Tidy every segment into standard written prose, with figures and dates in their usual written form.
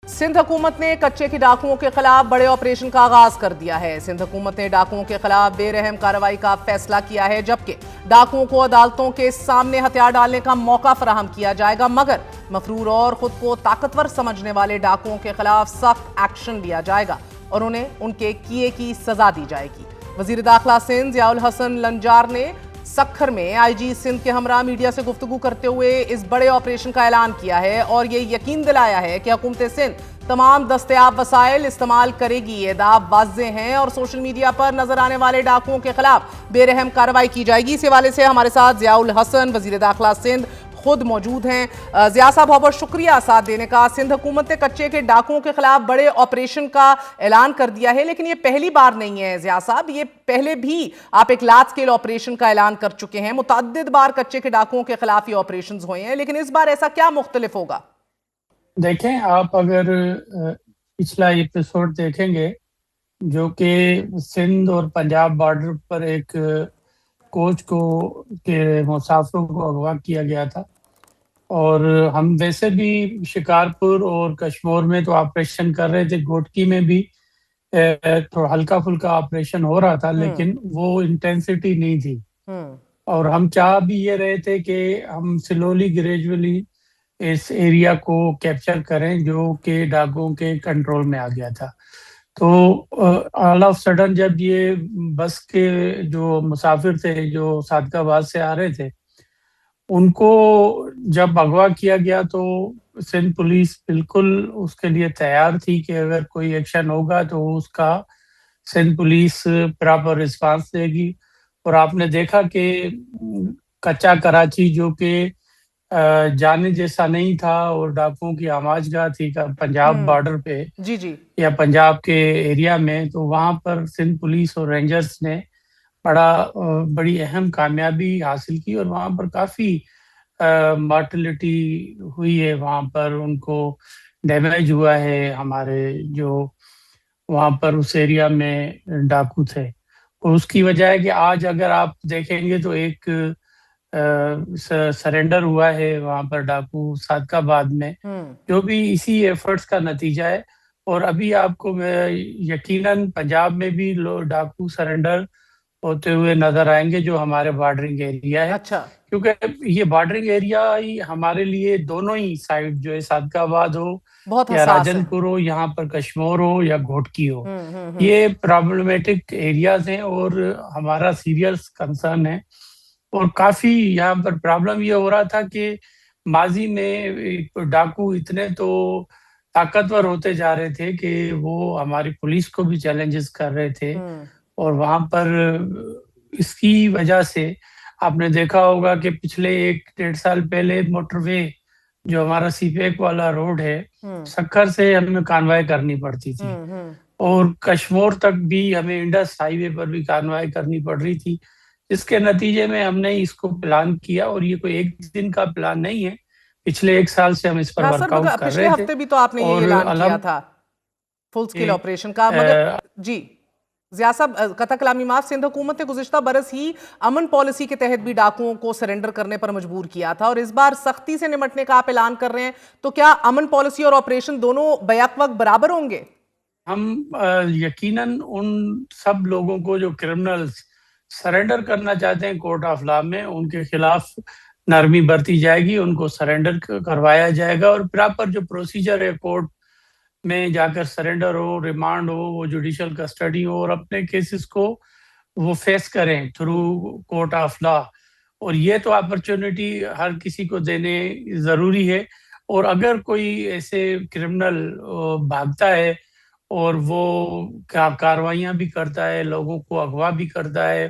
सिंध हुकूमत ने कच्चे की डाकुओं के खिलाफ बड़े ऑपरेशन का आगाज कर दिया है। सिंध हुकूमत ने डाकुओं के खिलाफ बेरहम कार्रवाई का फैसला किया है, जबकि डाकुओं को अदालतों के सामने हथियार डालने का मौका फराहम किया जाएगा, मगर मफरूर और खुद को ताकतवर समझने वाले डाकुओं के खिलाफ सख्त एक्शन लिया जाएगा और उन्हें उनके किए की सजा दी जाएगी। वजीर दाखिला सिंध जियाउल हसन लंजार ने सक्खर में आईजी सिंध के हमरा मीडिया से गुफ्तगू करते हुए इस बड़े ऑपरेशन का ऐलान किया है और ये यकीन दिलाया है कि हुकूमत सिंध तमाम दस्तयाब वसाइल इस्तेमाल करेगी। ये दाव वाज़ेह हैं और सोशल मीडिया पर नजर आने वाले डाकुओं के खिलाफ बेरहम कार्रवाई की जाएगी। इस हवाले से हमारे साथ जियाउल हसन वजीर दाखिला सिंध खुद मौजूद हैं। जिया साहब, बहुत बहुत शुक्रिया साथ देने का। सिंध हुकूमत ने कच्चे के डाकुओं के खिलाफ बड़े ऑपरेशन का ऐलान कर दिया है, लेकिन ये पहली बार नहीं है जिया साहब, ये पहले भी आप एक लार्ज स्केल ऑपरेशन का ऐलान कर चुके हैं। मुतअद्दिद बार कच्चे के डाकुओं के खिलाफ ये ऑपरेशन हुए हैं, लेकिन इस बार ऐसा क्या मुख्तलिफ होगा? देखें, आप अगर पिछला एपिसोड देखेंगे जो कि सिंध और पंजाब बॉर्डर पर एक कोच को के मुसाफिरों को अगवा किया गया था, और हम वैसे भी शिकारपुर और कश्मीर में तो ऑपरेशन कर रहे थे, घोटकी में भी थोड़ा हल्का फुल्का ऑपरेशन हो रहा था, लेकिन वो इंटेंसिटी नहीं थी। और हम चाह भी ये रहे थे कि हम स्लोली ग्रेजुअली इस एरिया को कैप्चर करें जो कि डाकुओं के कंट्रोल में आ गया था। तो ऑल ऑफ सडन जब ये बस के जो मुसाफिर थे जो सादकाबाद से आ रहे थे, उनको जब अगवा किया गया तो सिंध पुलिस बिल्कुल उसके लिए तैयार थी कि अगर कोई एक्शन होगा तो उसका सिंध पुलिस प्रॉपर रिस्पांस देगी। और आपने देखा कि कच्चा कराची जो कि जाने जैसा नहीं था और डाकुओं की आमाजगाह थी का पंजाब बॉर्डर पे जी जी। या पंजाब के एरिया में, तो वहां पर सिंध पुलिस और रेंजर्स ने बड़ी अहम कामयाबी हासिल की और वहां पर काफी मॉर्टलिटी हुई है, वहां पर उनको डैमेज हुआ है। हमारे जो वहां पर उस एरिया में डाकू थे, और उसकी वजह है कि आज अगर आप देखेंगे तो एक सरेंडर हुआ है वहां पर डाकू सादकाबाद में, जो भी इसी एफर्ट्स का नतीजा है। और अभी आपको यकीनन पंजाब में भी लोग डाकू सरेंडर होते हुए नजर आएंगे जो हमारे बॉर्डरिंग एरिया है। अच्छा। क्योंकि ये बॉर्डरिंग एरिया ही हमारे लिए दोनों ही साइड जो है, सादकाबाद हो बहुत या हसास है। राजनपुर हो, यहाँ पर कश्मीर हो या घोटकी हो, ये प्रॉब्लमेटिक एरियाज हैं और हमारा सीरियस कंसर्न है। और काफी यहाँ पर प्रॉब्लम ये हो रहा था कि माजी में डाकू इतने तो ताकतवर होते जा रहे थे कि वो हमारी पुलिस को भी चैलेंजेस कर रहे थे। और वहां पर इसकी वजह से आपने देखा होगा कि पिछले 1-1.5 साल पहले मोटरवे जो हमारा सीपेक वाला रोड है, सक्खर से हमें कानवाई करनी पड़ती थी, और कश्मीर तक भी हमें इंडस हाईवे पर भी कानवाई करनी पड़ रही थी। इसके नतीजे में हमने इसको प्लान किया, और ये कोई एक दिन का प्लान नहीं है, पिछले 1 साल से हम इस पर वर्कआउट कर पिछले रहे थे। हफ्ते भी तो आपने ये और ऐलान किया अलम था फुल स्केल ऑपरेशन का, मगर जी जिया साहब, कथा कलामी माफ, सिंध हुकूमत ने गुज़िश्ता बरस ही अमन पॉलिसी के तहत भी डाकुओं को सरेंडर करने पर मजबूर किया था और इस बार सख्ती से निपटने का आप ऐलान कर रहे हैं, तो क्या अमन पॉलिसी और ऑपरेशन दोनों बैक वक्त बराबर होंगे? हम यकीनन उन सब लोगों को जो क्रिमिनल्स सरेंडर करना चाहते हैं कोर्ट ऑफ लॉ में, उनके खिलाफ नरमी बरती जाएगी, उनको सरेंडर करवाया जाएगा। और प्रॉपर जो प्रोसीजर है कोर्ट में जाकर सरेंडर हो, रिमांड हो, वो जुडिशियल कस्टडी हो, और अपने केसेस को वो फेस करें थ्रू कोर्ट ऑफ लॉ। और ये तो अपॉर्चुनिटी हर किसी को देने जरूरी है। और अगर कोई ऐसे क्रिमिनल भागता है और वो कार्रवाइयां भी करता है, लोगों को अगवा भी करता है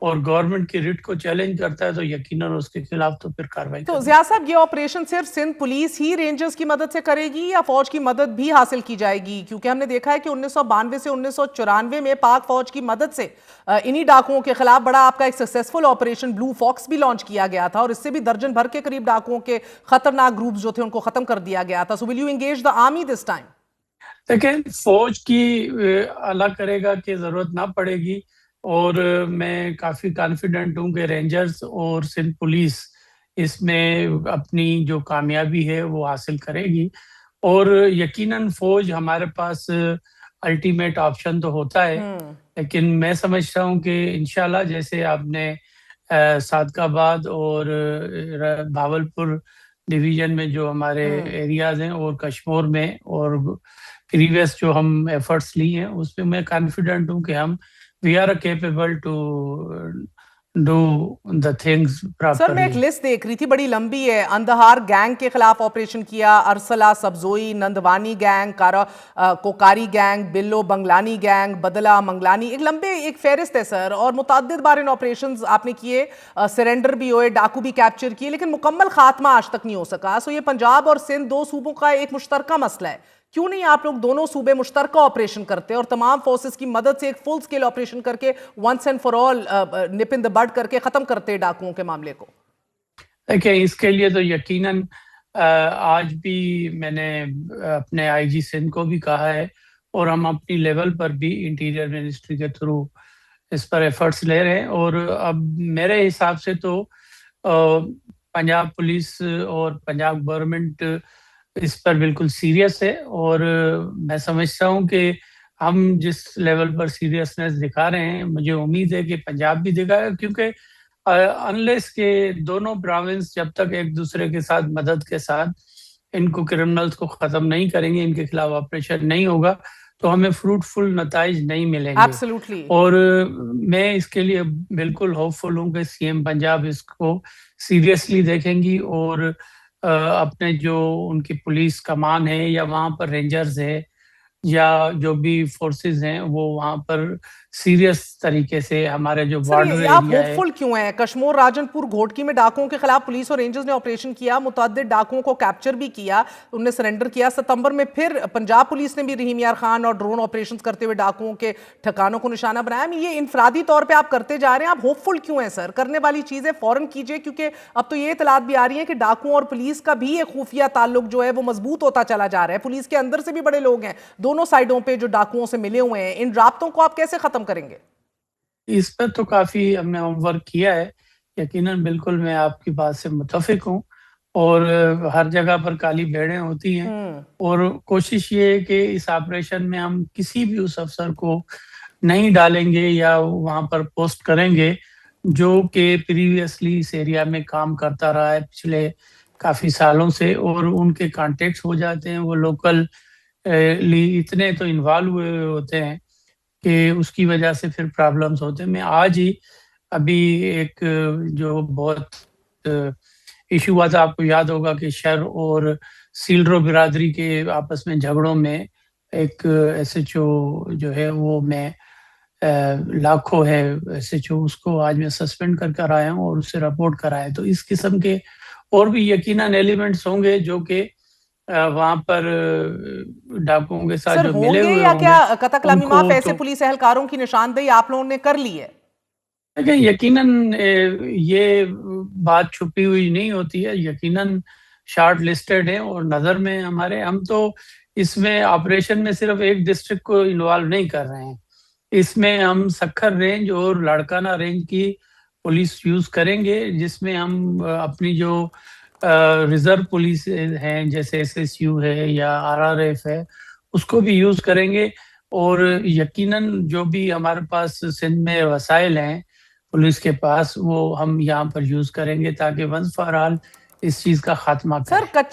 और गवर्नमेंट की रिट को चैलेंज करता है, तो यकीनन उसके खिलाफ तो फिर कार्रवाई तो करनी। जिया साहब, ये ऑपरेशन सिर्फ सिंध पुलिस ही रेंजर्स की मदद से करेगी या फौज की मदद भी हासिल की जाएगी? क्योंकि हमने देखा है कि 1992 से 1994 में पाक फौज की मदद से इन्हीं डाकुओं के खिलाफ बड़ा आपका एक सक्सेसफुल ऑपरेशन ब्लू फॉक्स भी लॉन्च किया गया था और इससे भी दर्जन भर के करीब डाकुओं के खतरनाक ग्रुप जो थे उनको खत्म कर दिया गया था। So will you engage the army this time? देखिए, फौज की अलग करेगा कि जरूरत ना पड़ेगी, और मैं काफी कॉन्फिडेंट हूँ कि रेंजर्स और सिंध पुलिस इसमें अपनी जो कामयाबी है वो हासिल करेगी। और यकीनन फौज हमारे पास अल्टीमेट ऑप्शन तो होता है, लेकिन मैं समझता हूँ कि इंशाल्लाह जैसे आपने सादकाबाद और भावलपुर डिवीजन में जो हमारे एरियाज हैं और कश्मीर में और प्रीवियस जो हम एफर्ट्स ली हैं उसमें मैं कॉन्फिडेंट हूँ कि हम we are capable to do the things sir मैं एक प्रॉपरली। लिस्ट देख रही थी, बड़ी लंबी है। अंधहार गैंग के खिलाफ ऑपरेशन किया, अरसला सब्जोई नंदवानी गैंग, कोकारी गैंग, बिल्लो बंगलानी गैंग, बदला मंगलानी, एक लंबे एक फेरिस्त है सर। और मुतअद्दिद बार इन ऑपरेशंस आपने किए, सरेंडर भी हुए, डाकू भी कैप्चर किए, लेकिन मुकम्मल खात्मा आज तक नहीं हो सका। सो ये पंजाब और सिंध दो सूबों का एक मुश्तरका मसला है। क्यों नहीं आप लोग दोनों सूबे मुश्तरका ऑपरेशन करते और तमाम फोर्सेस की मदद से एक फुल स्केल ऑपरेशन करके once and for all nip in the bud करके खत्म करते डाकुओं के मामले को? देखिए, इसके लिए तो यकीनन आज भी मैंने अपने आईजी सिंध को भी कहा है और हम अपनी लेवल पर भी इंटीरियर मिनिस्ट्री के थ्रू इस पर एफर्ट्स ले रहे हैं। और अब मेरे हिसाब से तो पंजाब पुलिस और पंजाब गवर्नमेंट इस पर बिल्कुल सीरियस है। और मैं समझता हूँ कि हम जिस लेवल पर सीरियसनेस दिखा रहे हैं, मुझे उम्मीद है कि पंजाब भी दिखाएगा, क्योंकि अनलेस के दोनों प्रोविंस जब तक एक दूसरे के साथ मदद के साथ इनको क्रिमिनल्स को खत्म नहीं करेंगे, इनके खिलाफ ऑपरेशन नहीं होगा, तो हमें फ्रूटफुल नताइज नहीं मिलेंगे। एब्सोल्युटली। और मैं इसके लिए बिल्कुल होपफुल हूँ कि सीएम पंजाब इसको सीरियसली देखेंगी और अपने जो उनकी पुलिस कमान है या वहाँ पर रेंजर्स है या जो भी फोर्सेस हैं वो वहाँ पर सीरियस तरीके से हमारे जो सर बॉर्डर ये आप एरिया है। होपफुल क्यों हैं? कश्मीर राजनपुर घोटकी में डाकुओं के खिलाफ पुलिस और रेंजर्स ने ऑपरेशन किया, मुतअद्दिद डाकुओं को कैप्चर भी किया, उन्हें सरेंडर किया। सितंबर में फिर पंजाब पुलिस ने भी रहीम यार खान और ड्रोन ऑपरेशन करते हुए डाकुओं के ठिकानों को निशाना बनाया। ये इनफरादी तौर पर आप करते जा रहे हैं, आप होपफुल क्यों हैं सर? करने वाली चीजें फौरन कीजिए, क्योंकि अब तो ये इतलात भी आ रही है कि डाकुओं और पुलिस का भी एक खुफिया ताल्लुक जो है वो मजबूत होता चला जा रहा है। पुलिस के अंदर से भी बड़े लोग हैं दोनों साइडों पर जो डाकुओं से मिले हुए हैं। इन राब्तों को आप कैसे खत्म करेंगे? इस पर तो काफी हमने होमवर्क किया है। यकीनन बिल्कुल मैं आपकी बात से मुतफिक हूँ। और हर जगह पर काली भेड़ें होती हैं और कोशिश ये है कि इस ऑपरेशन में हम किसी भी उस अफसर को नहीं डालेंगे या वहां पर पोस्ट करेंगे जो कि प्रीवियसली इस एरिया में काम करता रहा है पिछले काफी सालों से, और उनके कॉन्टेक्ट्स हो जाते हैं, वो लोकल इतने तो इन्वॉल्व हुए होते हैं कि उसकी वजह से फिर प्रॉब्लम्स होते हैं। मैं आज ही अभी एक जो बहुत इशू हुआ था, आपको याद होगा कि शर और सीलरो बिरादरी के आपस में झगड़ों में एक एसएचओ जो है वो मैं लाखों है एसएचओ, उसको आज मैं सस्पेंड कर आया हूँ और उससे रिपोर्ट कराया। तो इस किस्म के और भी यकीनन एलिमेंट्स होंगे जो कि वहां पर डाकुओं के साथ सर जो मिले होंगे हुए या होंगे क्या कतकलामी उनको माफ ऐसे तो पुलिस एहलकारों की निशानदेही आप लोगों ने कर ली है? देखिए, यकीनन ये बात छुपी हुई नहीं होती है, यकीनन शॉर्ट लिस्टेड है और नज़र में हमारे। हम तो इसमें ऑपरेशन में सिर्फ एक डिस्ट्रिक्ट को इन्वॉल्व नहीं कर रहे हैं, इसमें हम सखर रेंज और लाड़काना रेंज की पुलिस यूज करेंगे, जिसमें हम अपनी जो रिजर्व पुलिस हैं जैसे एसएसयू है या आरआरएफ है उसको भी यूज करेंगे। और यकीनन जो भी हमारे पास सिंध में वसाइल हैं पुलिस के पास वो हम यहाँ पर यूज करेंगे ताकि वंस फॉर ऑल इस चीज का खात्मा करें। सर